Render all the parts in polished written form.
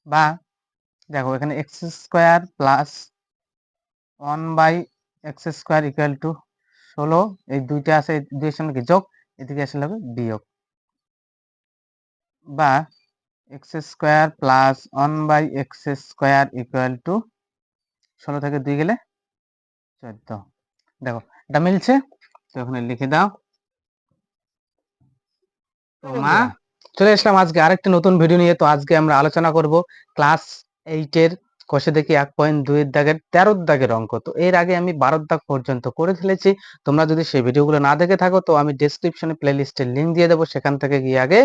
বা দেখো এখানে x square plus 1/x² equal two 16, এই দুইটা আছে, এই দুইয়ের সামনে কি যোগ, এদিকে আসলে হবে বিয়োগ। বা x square plus 1/x² equal two 16 থেকে 2 গেলে 14। দেখো এটা মিলছে, তো ওখানে লিখে দাও। তো মা চলে আসলাম আজকে আরেকটি নতুন ভিডিও নিয়ে। তো আজকে আমরা আলোচনা করব ক্লাস 8 এর কোষে দেখি 1.2 এর দাগের 13 দাগের অঙ্ক। তো এর আগে আমি 12 দাগ পর্যন্ত করে ফেলেছি। তোমরা যদি সেই ভিডিওগুলো না দেখে থাকো তো আমি ডেসক্রিপশনে প্লেলিস্টের লিংক দিয়ে দেবো, সেখান থেকে গিয়ে আগে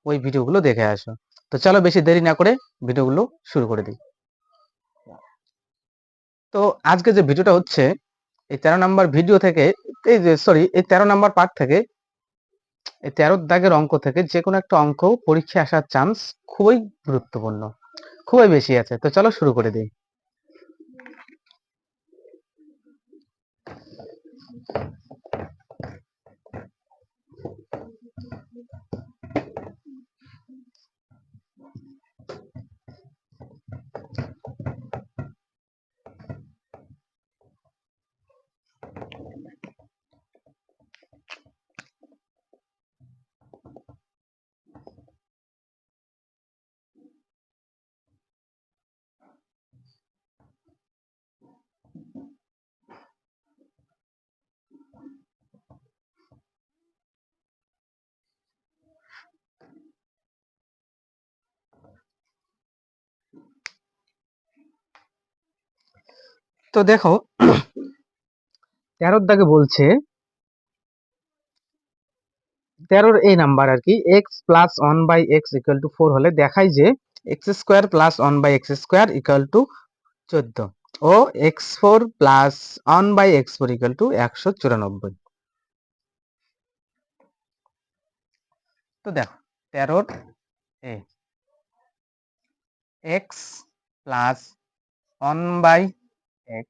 ওই ভিডিওগুলো দেখে আসো। তো চলো বেশি দেরি না করে ভিডিওগুলো শুরু করে দিই। তো আজকে যে ভিডিওটা হচ্ছে এই 13 নম্বর ভিডিও থেকে, এই 13 নম্বর পার্ট থেকে, এই 13 দাগের অঙ্ক থেকে যে কোনো একটা অঙ্ক পরীক্ষায় আসার চান্স খুবই গুরুত্বপূর্ণ, খুবই বেশি আছে। তো চলো শুরু করে দিই। তো দেখো 13 দাগে বলছে, 13 এই নাম্বার আর কি, x plus 1/x equal to 4 হলে দেখাই যে x square plus 1/x² equal to 14 ও x4 plus 1/x4 equal to 194। তো দেখো 13 এ x plus 1/x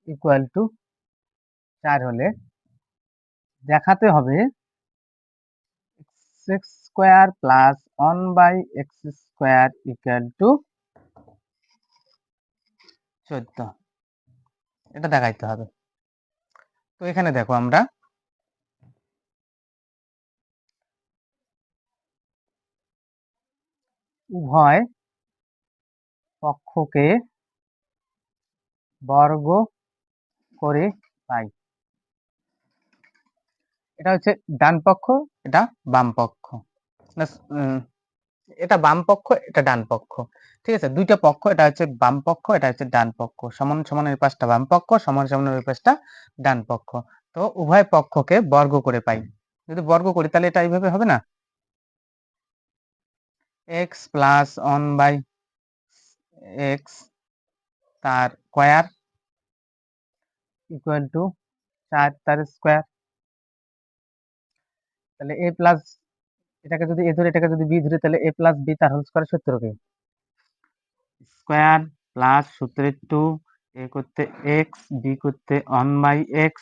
equal to 4 হলে দেখাতে হবে x square plus 1/x² equal to 14, এটা দেখাইতে হবে। তো এখানে দেখো আমরা উভয় পক্ষকে বর্গ করে পাই। এটা হচ্ছে ডান পক্ষ, এটা বাম পক্ষ, এটা বাম পক্ষ, এটা ডান পক্ষ। ঠিক আছে, দুইটা পক্ষ, এটা হচ্ছে বাম পক্ষ, এটা হচ্ছে ডান পক্ষ, সমান সমান এই পাশটা বাম পক্ষ, সমান সমান ওই পাশটা ডান পক্ষ। তো উভয় পক্ষকে বর্গ করে পাই। যদি বর্গ করি তাহলে এটা এইভাবে হবে না, এক্স প্লাস 1/x তার স্কয়ার ইকুয়াল টু 4 তার স্কয়ার। তাহলে a প্লাস, এটাকে যদি a ধরে এটাকে যদি b ধরে তাহলে a প্লাস b তার হোল স্কয়ার সূত্র কি, স্কয়ার প্লাস সূত্রের 2, a করতে x, b করতে 1/x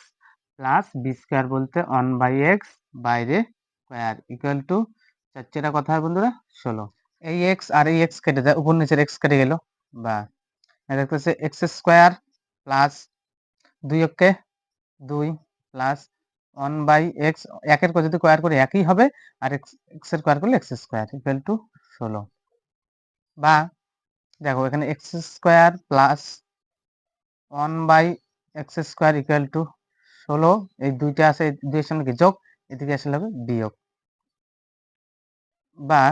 প্লাস b স্কয়ার বলতে 1/x বাইরে স্কয়ার ইকুয়াল টু 4 কথা হয় বন্ধুরা 16। এই x আর এই x কেটে যায়, উপর নিচের x কেটে গেল, বা দেখতেছে x স্কয়ার প্লাস 2 কে 2 প্লাস 1/x, একের যদি স্কয়ার করে একই হবে, আর x এর স্কয়ার করলে x স্কয়ার ইকুয়াল টু 16। বা দেখো এখানে x square plus 1/x² equal two 16, এই দুইটা আছে, এই দুইয়ের সামনে কি যোগ, এদিকে আসলে হবে বিয়োগ। বা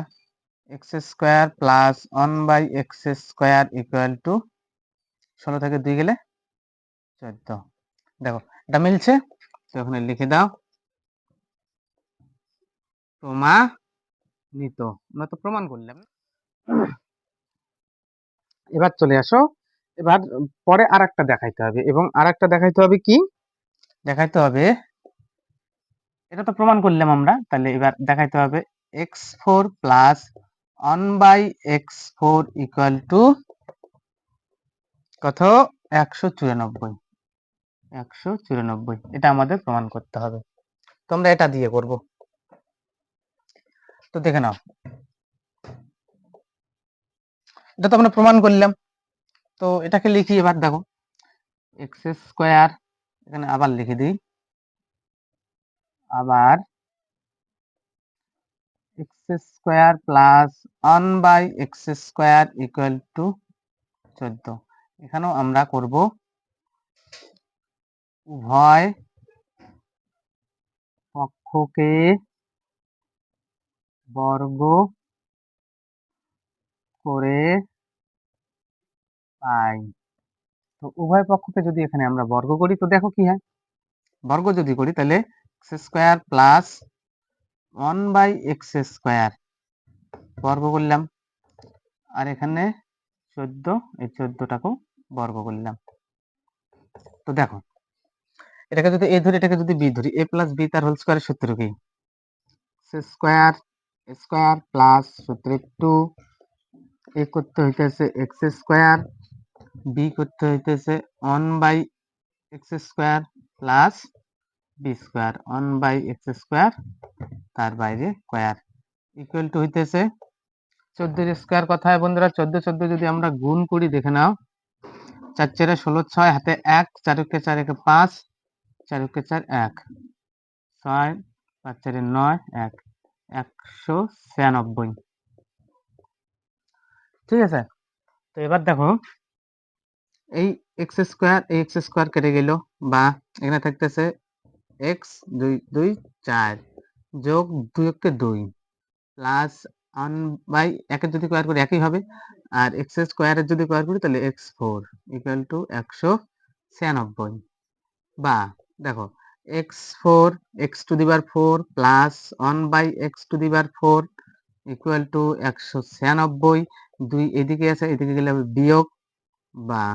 x square plus 1/x² equal two 16 থেকে 2 গেলে 14। দেখো এটা মিলছে, তো ওখানে লিখে দাও প্রমাণিত। আমরা তো প্রমাণ করলাম। এবার চলে আসো, এবার পরে আরেকটা দেখাইতে হবে, এবং আরেকটা দেখাইতে হবে কি, দেখাইতে হবে, এটা তো প্রমাণ করলাম আমরা, তাহলে এবার দেখাইতে হবে x4 plus 1/x4 equal two কত, 194। 194 এটা আমাদের প্রমাণ করতে হবে। তো আমরা এটা দিয়ে করব। তো দেখে নাও, এটা তো আমরা প্রমাণ করলাম। তো এটাকে লিখি এবার, দেখো এক্স স্কোয়ার, এখানে আবার লিখে দিই, আবার x square plus 1/x square equal to 14। এখানেও আমরা করব উভয় পক্ষকে বর্গ করে পাই। তো উভয় পক্ষকে যদি এখানে আমরা বর্গ করি, তো দেখো কি হয়, বর্গ যদি করি তাহলে x square plus 1/x square বর্গ করলাম, আর এখানে 14, এই 14টাকেও বর্গ করলাম। তো দেখো এটাকে যদি এ ধরি, এটাকে যদি বি ধরি, এ প্লাস বি তার হোল স্কোয়ারের সূত্র কি, স্কোয়ার স্কোয়ার প্লাস সূত্র 2, এ করতে হইতেছে এক্স স্কোয়ার, বি করতে হইতেছে 1/x square plus B square 1/x square, তার বাইরে স্কোয়ার ইকুয়াল টু হইতেছে 14 স্কোয়ার। কথায় বন্ধুরা 14 14 যদি আমরা গুণ করি, দেখে নাও, 4 4 16, 6 হাতে 1, 4 কে 4 একে 5, 4 কে 4 1, 6 5 4 9, 1 196। ঠিক আছে, তো এবার দেখো এই এক্স স্কোয়ার, এই এক্স স্কোয়ার কেটে গেল, বা এখানে থাকতেছে এক্স 2 2 4 যোগ 2 কে 2 প্লাস 1/1 যদি স্কোয়ার করি একই হবে, আর এক্স স্কোয়ারের যদি স্কোয়ার করি তাহলে x4 ইকুয়াল টু 196। বা দেখো x4 x⁴ plus 1/x⁴ equal to 196, 2 এদিকে আছে, এদিকে গেলে হবে বিয়োগ, বা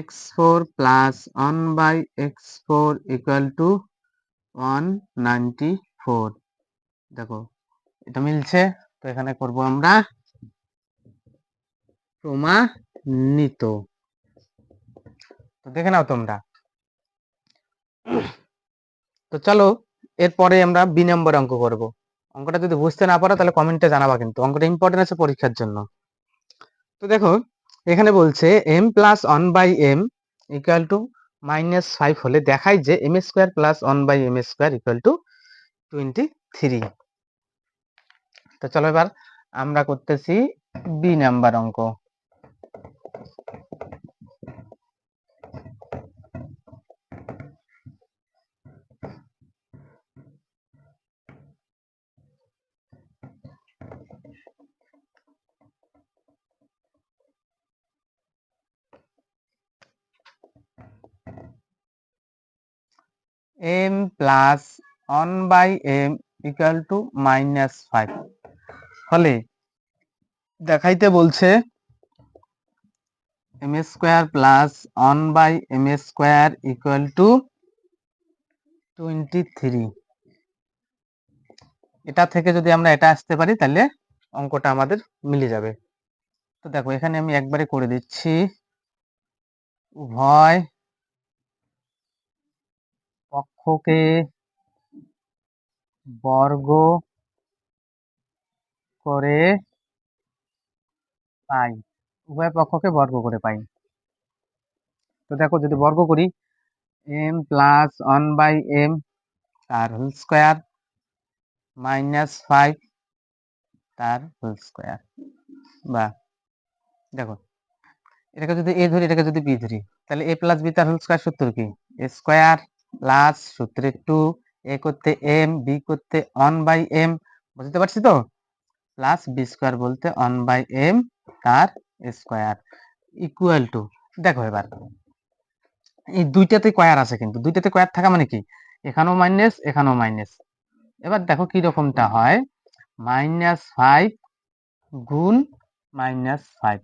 x4 plus 1/x4 equal to 194। দেখো এটা মিলছে, তো এখানে করব আমরা প্রমাণিত। তো দেখে নাও তোমরা। তো চলো এরপরে আমরা বি নম্বর অঙ্ক করব। অঙ্কটা যদি বুঝতে না পারো তাহলে কমেন্টে জানাবা, কিন্তু অঙ্কটা ইম্পর্টেন্ট আছে পরীক্ষার জন্য। তো দেখো এখানে বলছে m plus 1/m equal to -5 হলে দেখাই যে m square plus 1/m square equal two 23। তো চলো এবার আমরা করতেছি বি নাম্বার অঙ্ক। m plus 1/m equal to -5 হলে দেখাইতে বলছে m square plus 1/m square equal two 23। এটা থেকে যদি আমরা এটা আসতে পারি তাহলে অঙ্কটা আমাদের মিলে যাবে। তো দেখো এখানে আমি একবারে করে দিচ্ছি, উভয় পক্ষকে বর্গ করে পাই, উভয় পক্ষকে বর্গ করে পাই। তো দেখো যদি বর্গ করি, m প্লাস 1/m তার হোল স্কোয়ার -5 তার হোল স্কোয়ার, বা দেখো এটাকে যদি এ ধরি, এটাকে যদি বি ধরি, তাহলে এ প্লাস বি তার হোল স্কোয়ার সূত্র কি, এ স্কোয়ার প্লাস সূত্রে 2, এ করতে m, বি করতে 1/m, বুঝতে পারছি তো, প্লাস বি স্কোয়ার বলতে 1/m তার স্কোয়ার ইকুয়াল টু, দেখো এবার এই দুইটাতে স্কোয়ার আছে, কিন্তু দুইটাতে স্কোয়ার থাকা মানে কি, এখানেও মাইনাস এখানেও মাইনাস। এবার দেখো কি রকমটা হয়, -5 গুণ -5,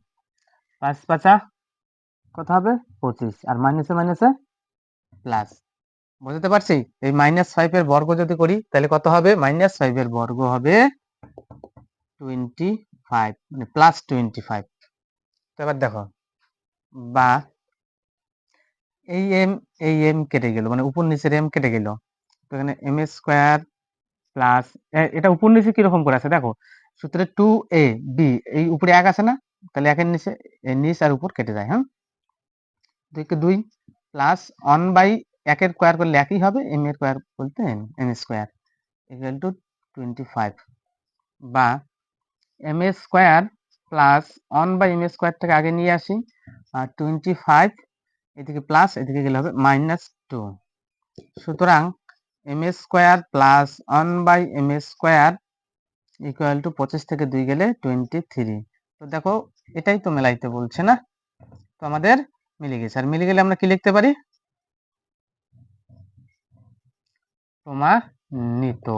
5 5 কত হবে 25, আর মাইনাসে মাইনাসে প্লাস, বুঝতে পারছি। এই -5 এর বর্গ যদি করি তাহলে কত হবে, -5 এর বর্গ হবে 25, মানে +25। তো এবার দেখো, বা এই এম কেটে গেল, মানে উপর নিচের এম কেটে গেল, তো এখানে m স্কোয়ার প্লাস, এটা উপর নিচে কিরকম করে আছে দেখো, সূত্রে 2a b, এই উপরে 1 আছে না, তাহলে একের নিচে নিচ আর উপর কেটে যায়। হ্যাঁ, 2 কে 2 প্লাস 1 বাই একের স্কোয়ার করলে একই হবে, এম এর স্কোয়ার বলতে এম স্কোয়ার ইকুয়াল টু 25, বা M square plus 1 by M স্কোয়ারটাকে আগে নিয়ে আসি, আর 25 এদিকে প্লাস এদিকে গেলে হবে -2। সুতরাং M square plus 1 by M square equal to 25 থেকে 2 গেলে 23। তো দেখো এটাই তো মেলাইতে বলছে না, তো আমাদের মিলে গেছে। আর মিলে গেলে আমরা কি লিখতে পারি? প্রমাণিত।